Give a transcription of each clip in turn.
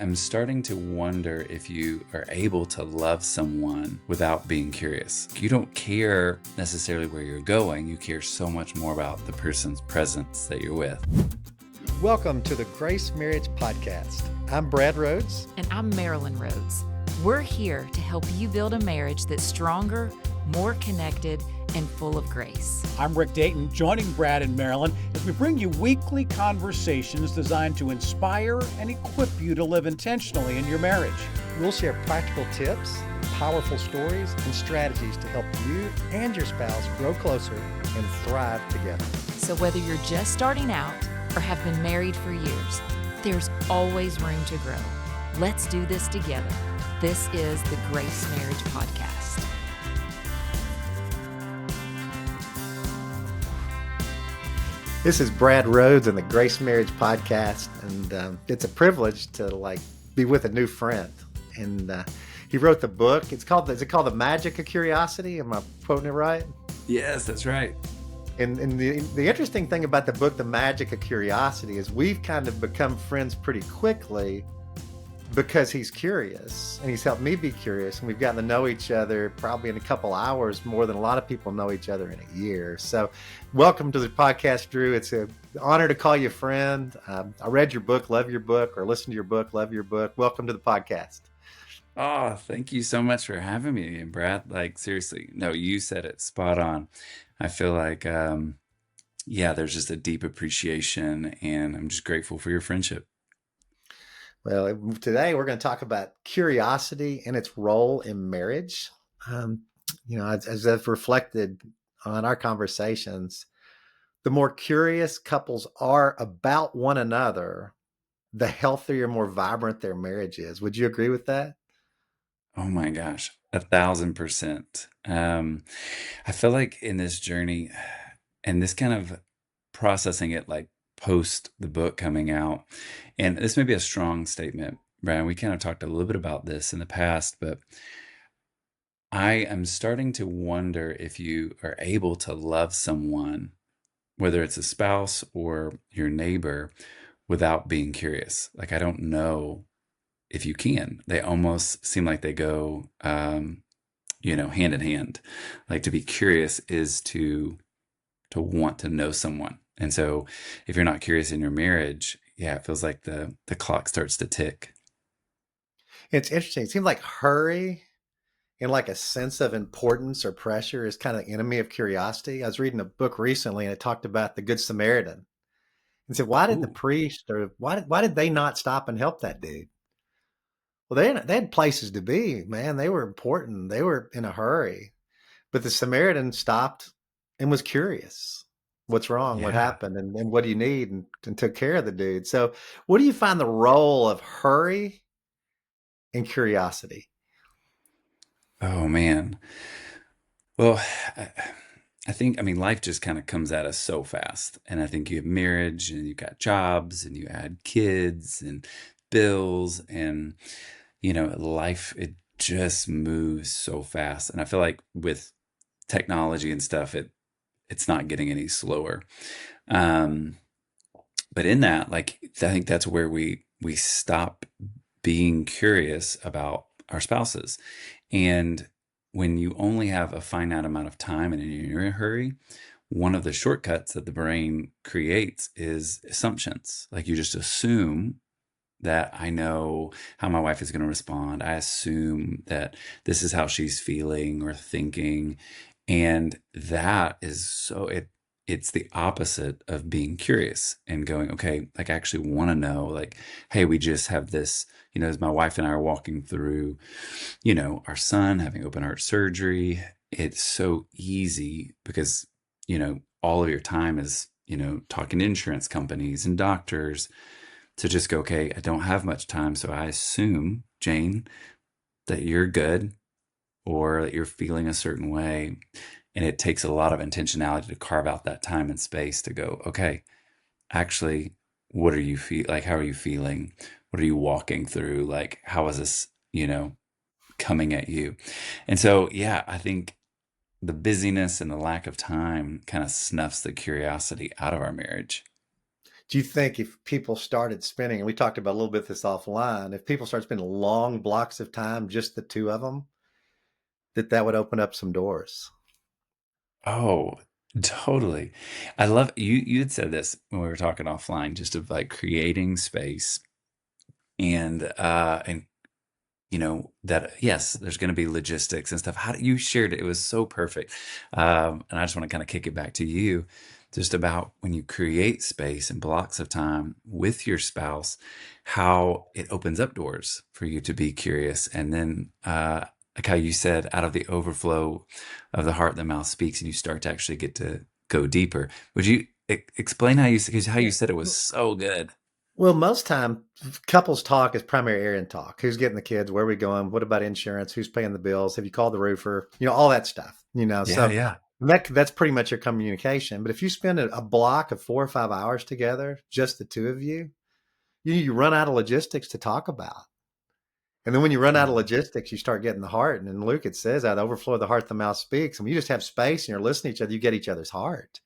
I'm starting to wonder if you are able to love someone without being curious. You don't care necessarily where you're going, you care so much more about the person's presence that you're with. Welcome to the Grace Marriage Podcast. I'm Brad Rhoads. And I'm Marilyn Rhoads. We're here to help you build a marriage that's stronger, more connected, and full of grace. I'm Rick Dayton, joining Brad and Marilyn as we bring you weekly conversations designed to inspire and equip you to live intentionally in your marriage. We'll share practical tips, powerful stories, and strategies to help you and your spouse grow closer and thrive together. So whether you're just starting out or have been married for years, there's always room to grow. Let's do this together. This is the Grace Marriage Podcast. This is Brad Rhoads and the Grace Marriage Podcast, and it's a privilege to be with a new friend. And he wrote the book. Is it called The Magic of Curiosity? Am I quoting it right? Yes, that's right. And the interesting thing about the book, The Magic of Curiosity, is we've kind of become friends pretty quickly because he's curious, and he's helped me be curious, and we've gotten to know each other probably in a couple hours more than a lot of people know each other in a year. So welcome to the podcast, Drew. It's an honor to call you a friend. I read your book, love your book, or listened to your book, love your book. Welcome to the podcast. Oh, thank you so much for having me again, Brad. Seriously, no, you said it spot on. I feel like, there's just a deep appreciation, and I'm just grateful for your friendship. Well, today we're going to talk about curiosity and its role in marriage. As I've reflected on our conversations, the more curious couples are about one another, the healthier, more vibrant their marriage is. Would you agree with that? Oh my gosh, 1,000%. I feel like in this journey and this kind of processing it post the book coming out, and this may be a strong statement, Brian. We kind of talked a little bit about this in the past, but I am starting to wonder if you are able to love someone, whether it's a spouse or your neighbor, without being curious. I don't know if you can. They almost seem like they go, hand in hand. To be curious is to want to know someone. And so if you're not curious in your marriage, it feels like the clock starts to tick. It's interesting. It seems like hurry and a sense of importance or pressure is kind of the enemy of curiosity. I was reading a book recently, and it talked about the Good Samaritan and said, why did the priest, or why did they not stop and help that dude? Well, they had places to be, man. They were important. They were in a hurry. But the Samaritan stopped and was curious. What's wrong? What happened? And what do you need? And took care of the dude. So what do you find the role of hurry and curiosity? Oh, man. Well, I think, life just kind of comes at us so fast. And I think you have marriage, and you got jobs, and you add kids and bills, and, life, it just moves so fast. And I feel like with technology and stuff, it's not getting any slower. But in that, I think that's where we stop being curious about our spouses. And when you only have a finite amount of time and you're in a hurry, one of the shortcuts that the brain creates is assumptions. You just assume that I know how my wife is going to respond. I assume that this is how she's feeling or thinking. And that is it's the opposite of being curious and going, okay, I actually want to know, hey, we just have this, as my wife and I are walking through, our son having open heart surgery. It's so easy because, all of your time is, talking to insurance companies and doctors, to just go, okay, I don't have much time. So I assume, Jane, that you're good or that you're feeling a certain way. And it takes a lot of intentionality to carve out that time and space to go, okay, actually, what are you how are you feeling? What are you walking through? How is this, coming at you? And so, I think the busyness and the lack of time kind of snuffs the curiosity out of our marriage. Do you think if people started spending, and we talked about a little bit this offline, if people start spending long blocks of time, just the two of them, that would open up some doors? Oh, totally. I love you had said this when we were talking offline, just of like creating space and that yes, there's going to be logistics and stuff. How do you shared it? It was so perfect. And I just want to kind of kick it back to you, just about when you create space and blocks of time with your spouse, how it opens up doors for you to be curious. And then, like how you said, out of the overflow of the heart, the mouth speaks, and you start to actually get to go deeper. Would you explain how you, because how you Yeah. said it was so good? Well, most time couples talk is primary area talk. Who's getting the kids? Where are we going? What about insurance? Who's paying the bills? Have you called the roofer? All that stuff, Yeah, so yeah. that's pretty much your communication. But if you spend a block of 4 or 5 hours together, just the two of you, you run out of logistics to talk about. And then when you run out of Mhm. logistics, you start getting the heart. And in Luke, it says that overflow of the heart, the mouth speaks. And when you just have space and you're listening to each other, you get each other's heart.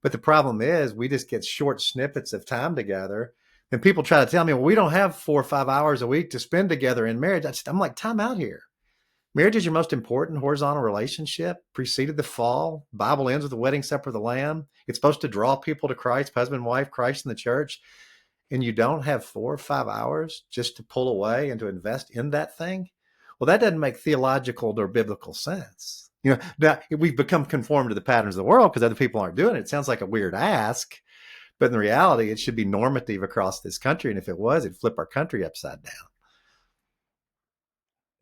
But the problem is we just get short snippets of time together. And people try to tell me, well, we don't have 4 or 5 hours a week to spend together in marriage. I'm like, time out here. Marriage is your most important horizontal relationship, preceded the fall. Bible ends with the wedding supper of the Lamb. It's supposed to draw people to Christ, husband, wife, Christ, and the church. And you don't have 4 or 5 hours just to pull away and to invest in that thing. Well, that doesn't make theological or biblical sense. Now we've become conformed to the patterns of the world because other people aren't doing it. It sounds like a weird ask, but in reality, it should be normative across this country. And if it was, it'd flip our country upside down.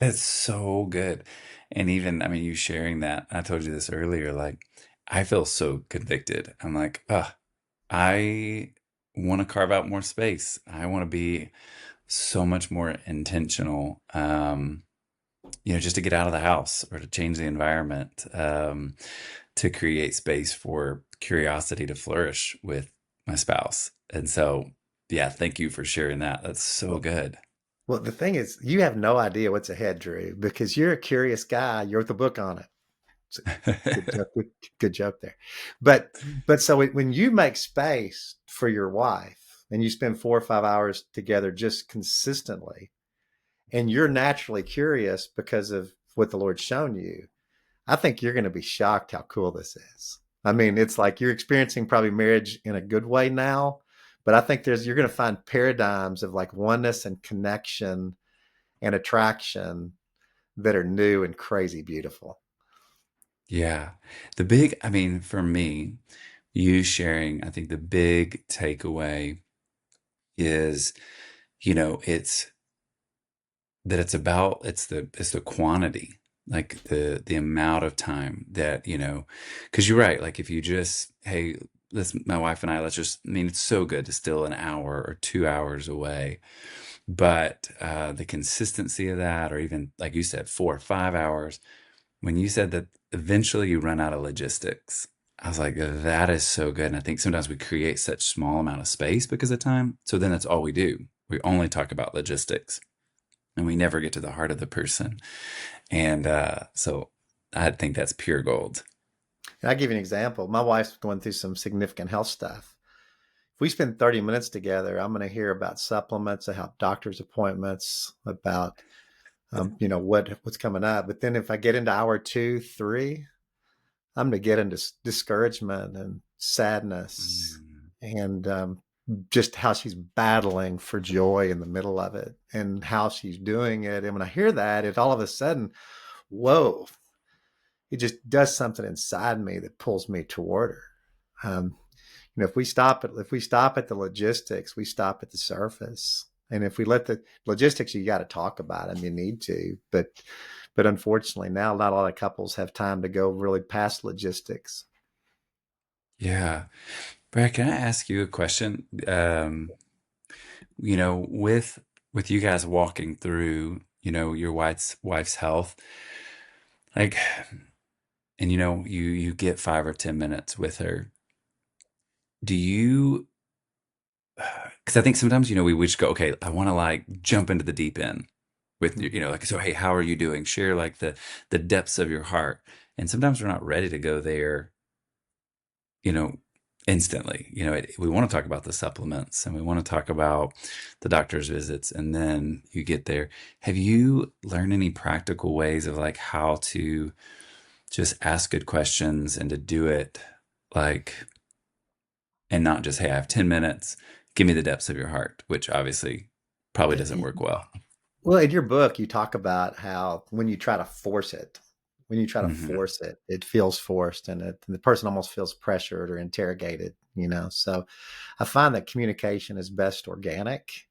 It's so good. And even, I mean, you sharing that, I told you this earlier, like, I feel so convicted. I'm like, I want to carve out more space. I want to be so much more intentional, just to get out of the house or to change the environment, to create space for curiosity to flourish with my spouse. And so, yeah, thank you for sharing that. That's so Well, good. well, the thing is, you have no idea what's ahead, Drew, because you're a curious guy. You wrote the book on it. It's a good joke, good joke there. But so when you make space for your wife and you spend 4 or 5 hours together just consistently, and you're naturally curious because of what the Lord's shown you, I think you're going to be shocked how cool this is. I mean, it's like you're experiencing probably marriage in a good way now, but I think you're going to find paradigms of like oneness and connection and attraction that are new and crazy beautiful. Yeah. I mean, for me, you sharing, I think the big takeaway is, it's that it's the quantity, like the amount of time that, because you're right. Like if you just, hey, my wife and I, I mean, it's so good to still an hour or 2 hours away, but the consistency of that, or even like you said, 4 or 5 hours, when you said that eventually you run out of logistics, I was like, that is so good. And I think sometimes we create such small amount of space because of time. So then that's all we do. We only talk about logistics and we never get to the heart of the person. And so I think that's pure gold. And I'll give you an example. My wife's going through some significant health stuff. If we spend 30 minutes together, I'm going to hear about supplements, about doctor's appointments, about what's coming up. But then if I get into hour 2, 3, I'm going to get into discouragement and sadness Mm. and just how she's battling for joy in the middle of it and how she's doing it. And when I hear that, it all of a sudden, whoa, it just does something inside me that pulls me toward her. If we stop at the logistics, we stop at the surface. And if we let the logistics, you got to talk about them. You need to, but unfortunately now not a lot of couples have time to go really past logistics. Yeah. Brad, can I ask you a question? With you guys walking through, your wife's health, like, and you get 5 or 10 minutes with her. Do you because I think sometimes, we just go, okay, I want to like jump into the deep end with like, so hey, how are you doing? Share like the depths of your heart. And sometimes we're not ready to go there, you know, instantly. We want to talk about the supplements and we want to talk about the doctor's visits, and then you get there. Have you learned any practical ways of like how to just ask good questions and to do it like, and not just, hey, I have 10 minutes, give me the depths of your heart, which obviously probably doesn't work well. Well, in your book, you talk about how when you try to force it, Hmm. it feels forced, and the person almost feels pressured or interrogated, So I find that communication is best organic.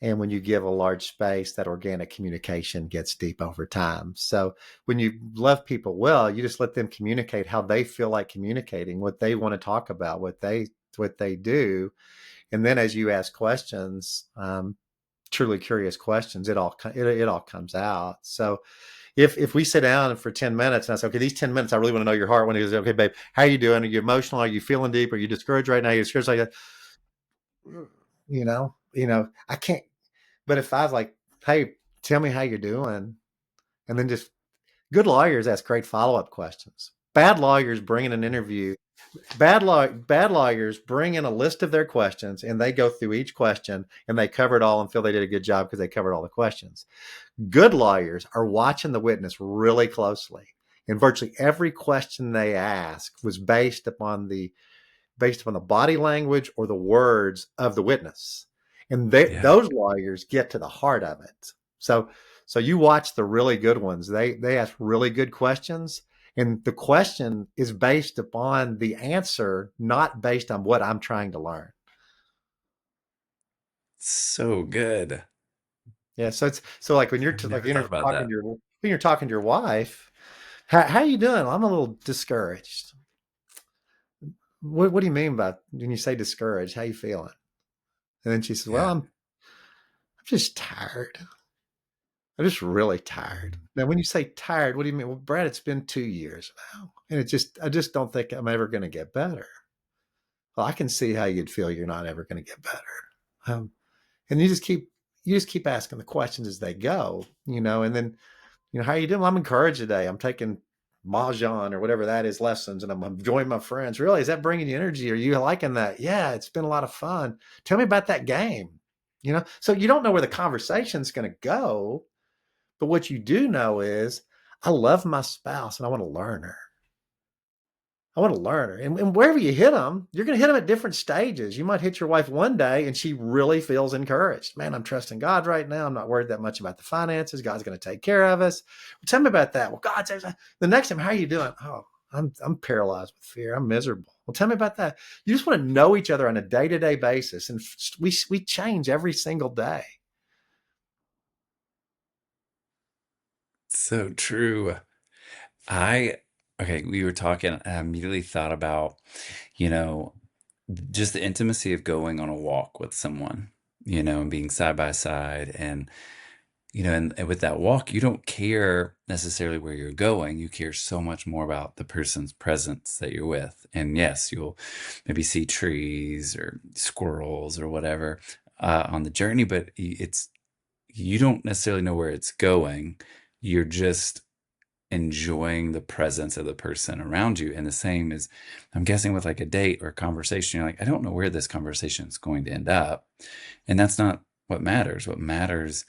And when you give a large space, that organic communication gets deep over time. So when you love people well, you just let them communicate how they feel like communicating, what they want to talk about, what they do. And then as you ask questions, truly curious questions, it all comes out. So if we sit down for 10 minutes and I say, okay, these 10 minutes, I really want to know your heart. When he goes, okay, babe, how are you doing? Are you emotional? Are you feeling deep? Are you discouraged right now? Are you discouraged like that? I can't, but if I was like, hey, tell me how you're doing, and then just good lawyers ask great follow-up questions. Bad lawyers bring in an interview. Bad lawyers bring in a list of their questions and they go through each question and they cover it all and feel they did a good job because they covered all the questions. Good lawyers are watching the witness really closely. And virtually every question they ask was based upon the body language or the words of the witness. And Yeah. those lawyers get to the heart of it. So you watch the really good ones. They ask really good questions, and the question is based upon the answer, not based on what I'm trying to learn. So good. Yeah. So like when you're I've like never thought about that. when you're talking to your wife, how you doing? I'm a little discouraged. What do you mean by when you say discouraged? How you feeling? And then she says, well, Yeah. I'm just tired. I'm just really tired. Now, when you say tired, what do you mean? Well, Brad, it's been 2 years now, and I just don't think I'm ever going to get better. Well, I can see how you'd feel you're not ever going to get better. Um, and you just keep asking the questions as they go, and then, how are you doing? Well, I'm encouraged today. I'm taking mahjong or whatever that is lessons, and I'm enjoying my friends. Really, is that bringing you energy? Are you liking that? Yeah, it's been a lot of fun. Tell me about that game. So you don't know where the conversation's going to go. But what you do know is I love my spouse and I want to learn her. I want to learn her. And wherever you hit them, you're going to hit them at different stages. You might hit your wife one day and she really feels encouraged. Man, I'm trusting God right now. I'm not worried that much about the finances. God's going to take care of us. Well, tell me about that. Well, God says, the next time, how are you doing? Oh, I'm paralyzed with fear. I'm miserable. Well, tell me about that. You just want to know each other on a day-to-day basis. And we change every single day. So true. I, okay, we were talking, I immediately thought about, you know, just the intimacy of going on a walk with someone, and being side by side. And with that walk, you don't care necessarily where you're going. You care so much more about the person's presence that you're with. And yes, you'll maybe see trees or squirrels or whatever on the journey, but you don't necessarily know where it's going. You're just enjoying the presence of the person around you. And the same is, I'm guessing, with like a date or a conversation, you're like, I don't know where this conversation is going to end up. And that's not what matters. What matters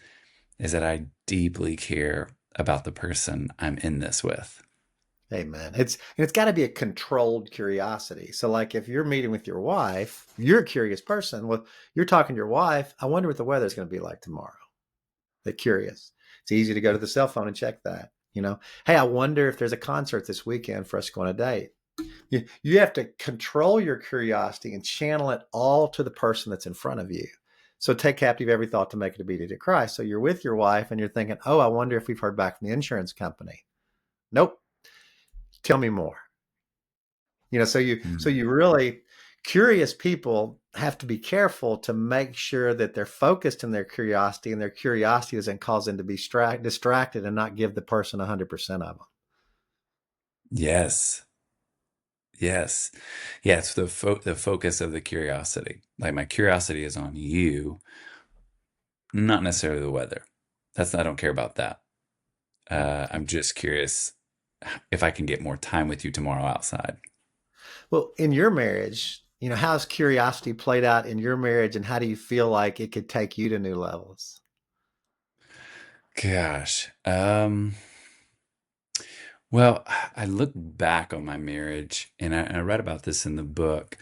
is that I deeply care about the person I'm in this with. Amen. It's got to be a controlled curiosity. So, like, if you're meeting with your wife, you're a curious person. Well, you're talking to your wife. I wonder what the weather's going to be like tomorrow. They're curious. It's easy to go to the cell phone and check that. Hey, I wonder if there's a concert this weekend for us to go on a date. You have to control your curiosity and channel it all to the person that's in front of you. So take captive every thought to make it obedient to Christ. So you're with your wife and you're thinking, oh, I wonder if we've heard back from the insurance company. Nope. Tell me more. So you really curious people have to be careful to make sure that they're focused in their curiosity and their curiosity doesn't cause them to be distracted and not give the person 100% of them. Yes. Yes. Yeah. It's the focus of the curiosity. Like my curiosity is on you, not necessarily the weather. I don't care about that. I'm just curious if I can get more time with you tomorrow outside. Well, in your marriage, how has curiosity played out in your marriage, and how do you feel like it could take you to new levels? Gosh. Well, I look back on my marriage, and I read about this in the book,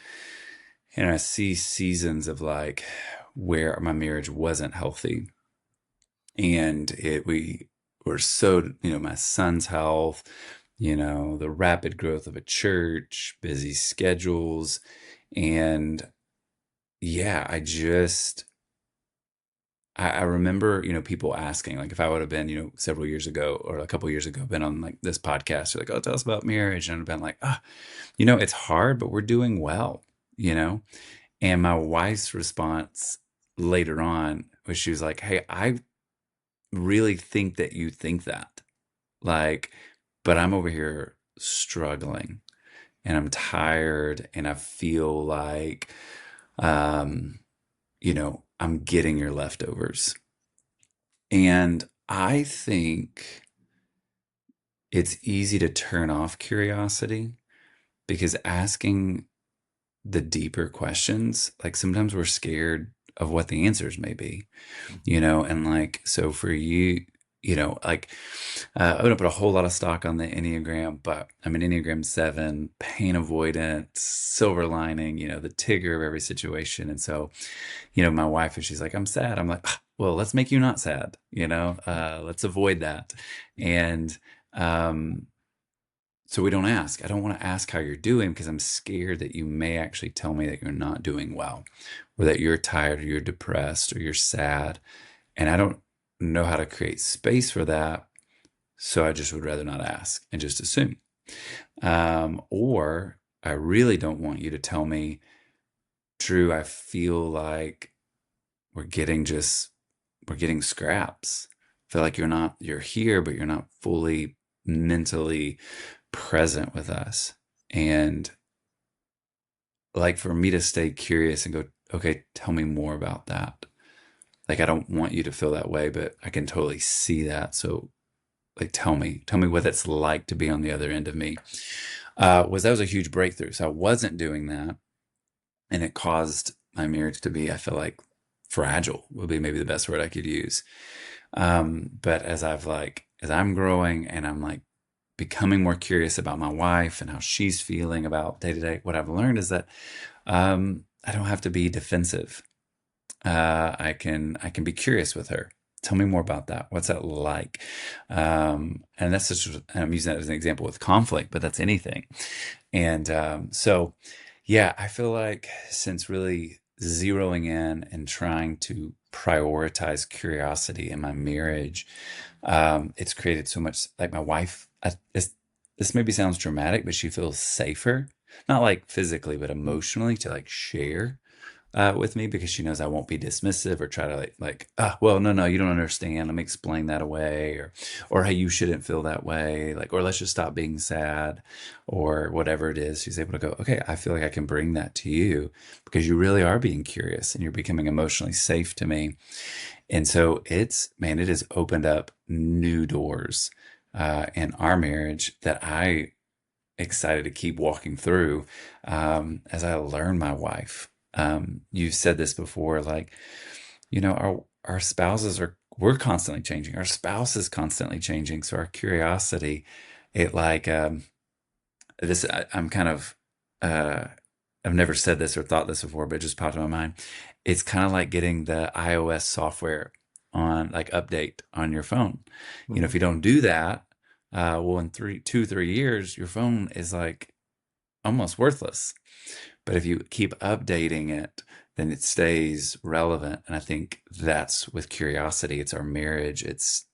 and I see seasons of like where my marriage wasn't healthy. And we were so, my son's health, the rapid growth of a church, busy schedules. And yeah, I remember, people asking, like, if I would have been, several years ago or a couple years ago, been on like this podcast, they're like, oh, tell us about marriage. And I've been like, it's hard, but we're doing well, you know? And my wife's response later on was she was like, hey, I really think that you think that. Like, but I'm over here struggling and I'm tired and I feel like, um, I'm getting your leftovers. And I think it's easy to turn off curiosity because asking the deeper questions, like sometimes we're scared of what the answers may be, and like, so for you, like, I wouldn't put a whole lot of stock on the Enneagram, but I'm an Enneagram 7, pain avoidant, silver lining, the Tigger of every situation. And so, my wife, if she's like, I'm sad, I'm like, "Ah, well, let's make you not sad, let's avoid that. And, so we don't ask. I don't want to ask how you're doing because I'm scared that you may actually tell me that you're not doing well, or that you're tired, or you're depressed, or you're sad. And I don't know how to create space for that. So I just would rather not ask and just assume. Or I really don't want you to tell me, Drew, I feel like we're getting scraps. I feel like you're here, but you're not fully mentally present with us. And like for me to stay curious and go, okay, tell me more about that. Like I don't want you to feel that way, but I can totally see that. So like tell me what it's like to be on the other end of me. That was a huge breakthrough. So I wasn't doing that. And it caused my marriage to be, I feel like, fragile would be maybe the best word I could use. But as I'm growing and I'm like becoming more curious about my wife and how she's feeling about day to day, what I've learned is that I don't have to be defensive. I can be curious with her. Tell me more about that. What's that like? And that's just, and I'm using that as an example with conflict, but that's anything. And so, yeah, I feel like since really zeroing in and trying to prioritize curiosity in my marriage, it's created so much. Like my wife, this maybe sounds dramatic, but she feels safer, not like physically, but emotionally, to like share with me because she knows I won't be dismissive or try to well, no, you don't understand. Let me explain that away, or hey, you shouldn't feel that way, like, or let's just stop being sad, or whatever it is. She's able to go, okay, I feel like I can bring that to you because you really are being curious and you're becoming emotionally safe to me. And so it has opened up new doors in our marriage that I excited to keep walking through as I learn my wife. You've said this before, like, our spouses we're constantly changing. Our spouse is constantly changing. So our curiosity, it like, I'm kind of, uh, I've never said this or thought this before, but it just popped in my mind. It's kind of like getting the iOS software on like update on your phone. If you don't do that, well, in 2, 3 years, your phone is like almost worthless. But if you keep updating it, then it stays relevant. And I think that's with curiosity. It's our marriage. It's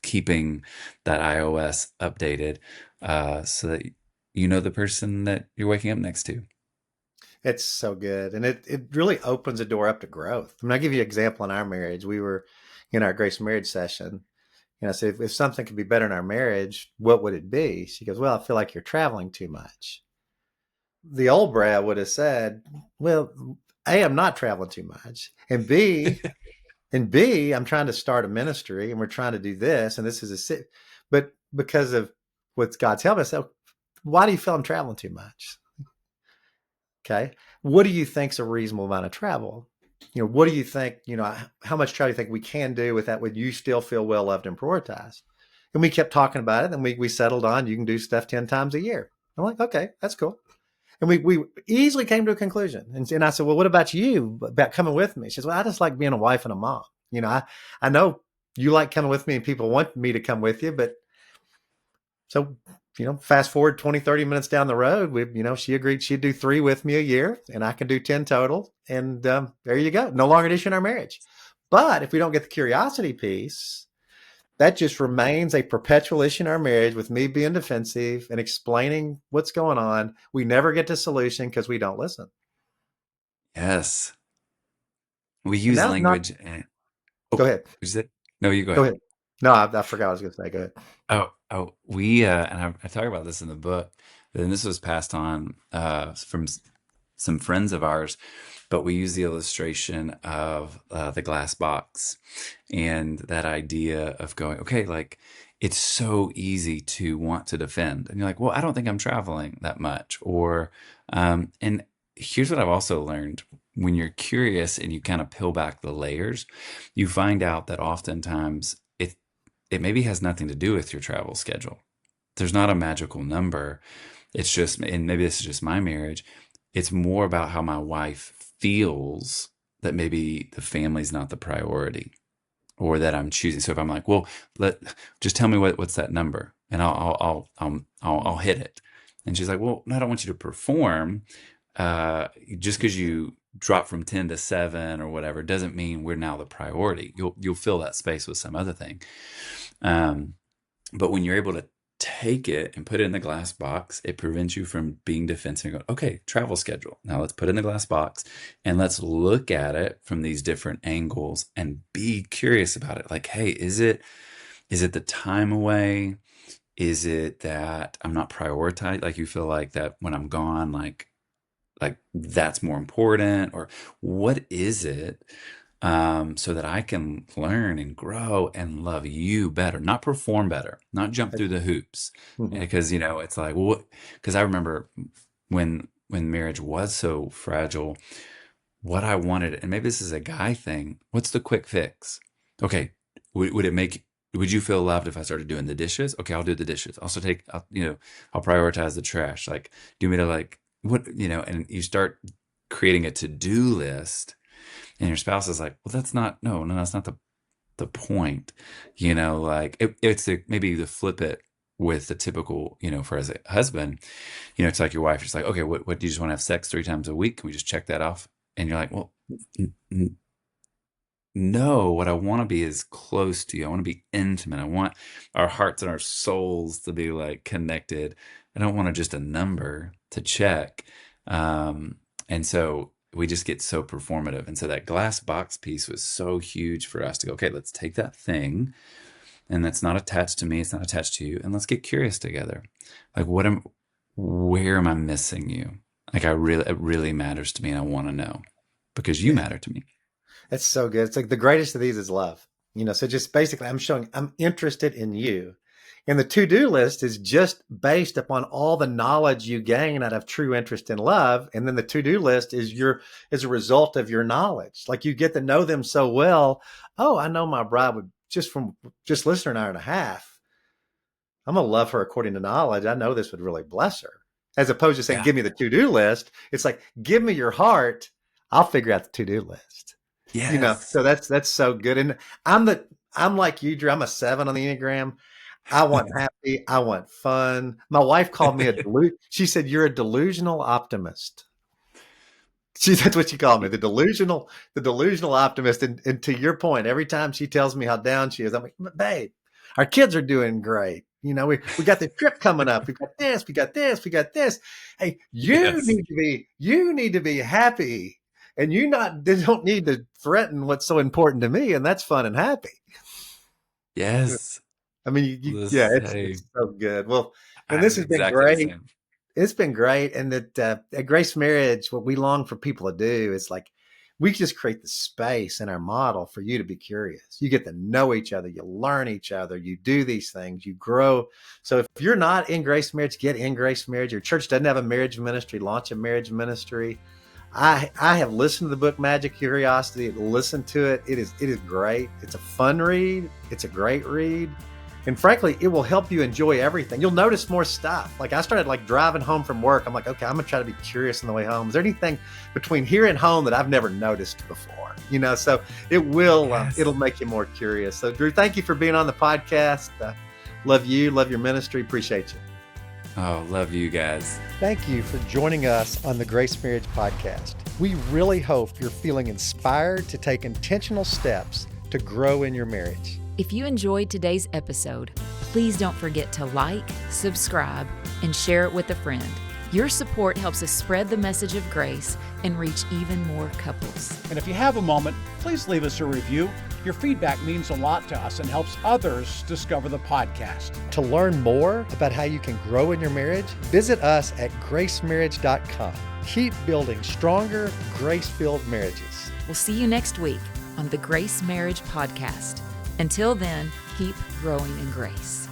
keeping that iOS updated so that the person that you're waking up next to. It's so good. And it really opens a door up to growth. I mean, I'll give you an example in our marriage. We were in our Grace Marriage session. I said, if something could be better in our marriage, what would it be? She goes, well, I feel like you're traveling too much. The old Brad would have said, well, A, I'm not traveling too much. And B, I'm trying to start a ministry and we're trying to do this. And this is but because of what God's helped us, why do you feel I'm traveling too much? Okay. what do you think's a reasonable amount of travel? What do you think, how much travel do you think we can do with that? Would you still feel well loved and prioritized? And we kept talking about it. And we settled on, you can do stuff 10 times a year. I'm like, okay, that's cool. And we easily came to a conclusion. And I said, well, what about you about coming with me? She says, well, I just like being a wife and a mom. I know you like coming with me and people want me to come with you, but so, fast forward 20, 30 minutes down the road, she agreed she'd do 3 with me a year and I can do 10 total. And there you go. No longer an issue in our marriage. But if we don't get the curiosity piece, that just remains a perpetual issue in our marriage with me being defensive and explaining what's going on. We never get to solution because we don't listen. Yes. We And use now, language. go ahead. Is it? No, you go Go ahead. ahead. No, I forgot what I was going to say. Go ahead. We and I talk about this in the book, and this was passed on from some friends of ours, but we use the illustration of the glass box and that idea of going, okay, like it's so easy to want to defend, and you're like, well, I don't think I'm traveling that much, or and here's what I've also learned. When you're curious and you kind of peel back the layers, you find out that oftentimes it maybe has nothing to do with your travel schedule. There's not a magical number. It's just, and maybe this is just my marriage, it's more about how my wife feels that maybe the family's not the priority or that I'm choosing. So if I'm like, well, just tell me what's that number and I'll hit it. And she's like, well, no, I don't want you to perform. Just because you drop from 10 to 7 or whatever doesn't mean we're now the priority. You'll fill that space with some other thing. But when you're able to take it and put it in the glass box, it prevents you from being defensive and go, okay, travel schedule. Now let's put it in the glass box and let's look at it from these different angles and be curious about it. Like, hey, is it the time away? Is it that I'm not prioritized? Like you feel like that when I'm gone, like that's more important, or what is it? So that I can learn and grow and love you better, not perform better, not jump through the hoops. Mm-hmm. Because, it's like, well, because I remember when marriage was so fragile, what I wanted, and maybe this is a guy thing, what's the quick fix? Okay, would you feel loved if I started doing the dishes? Okay, I'll do the dishes. Also I'll prioritize the trash. Like, do me to like, what, and you start creating a to-do list. And your spouse is like, well, that's not the point, like it's maybe to flip it with the typical, for as a husband, it's like your wife, she's like, okay, what do you just want to have sex 3 times a week? Can we just check that off? And you're like, well, no, what I want to be is close to you. I want to be intimate. I want our hearts and our souls to be like connected. I don't want just a number to check. And so we just get so performative. And so that glass box piece was so huge for us to go, okay, let's take that thing and that's not attached to me. It's not attached to you. And let's get curious together. Like, where am I missing you? Like, it really matters to me. And I want to know because you matter to me. That's so good. It's like the greatest of these is love. So just basically I'm interested in you. And the to-do list is just based upon all the knowledge you gain out of true interest in love. And then the to-do list is a result of your knowledge. Like you get to know them so well. Oh, I know my bride would just listening an hour and a half. I'm going to love her according to knowledge. I know this would really bless her. As opposed to saying, give me the to-do list. It's like, give me your heart. I'll figure out the to-do list. Yes. So that's so good. And I'm like you, Drew. I'm a 7 on the Enneagram. I want happy. I want fun. My wife called me she said, you're a delusional optimist. That's what she called me, the delusional optimist. And to your point, every time she tells me how down she is, I'm like, babe, our kids are doing great. We got the trip coming up. We got this, we got this, we got this. Hey, you need to be happy. And they don't need to threaten what's so important to me. And that's fun and happy. Yes. I mean, it's so good. Well, and this has been great. It's been great. And that at Grace Marriage, what we long for people to do is like, we just create the space in our model for you to be curious. You get to know each other. You learn each other. You do these things. You grow. So if you're not in Grace Marriage, get in Grace Marriage. Your church doesn't have a marriage ministry, launch a marriage ministry. I have listened to the book Magic Curiosity, listened to it. It is great. It's a fun read. It's a great read. And frankly, it will help you enjoy everything. You'll notice more stuff. Like I started driving home from work. I'm like, okay, I'm gonna try to be curious on the way home. Is there anything between here and home that I've never noticed before? So it will, Yes. it'll make you more curious. So Drew, thank you for being on the podcast. Love you, love your ministry. Appreciate you. Oh, love you guys. Thank you for joining us on the Grace Marriage Podcast. We really hope you're feeling inspired to take intentional steps to grow in your marriage. If you enjoyed today's episode, please don't forget to like, subscribe, and share it with a friend. Your support helps us spread the message of grace and reach even more couples. And if you have a moment, please leave us a review. Your feedback means a lot to us and helps others discover the podcast. To learn more about how you can grow in your marriage, visit us at gracemarriage.com. Keep building stronger, grace-filled marriages. We'll see you next week on the Grace Marriage Podcast. Until then, keep growing in grace.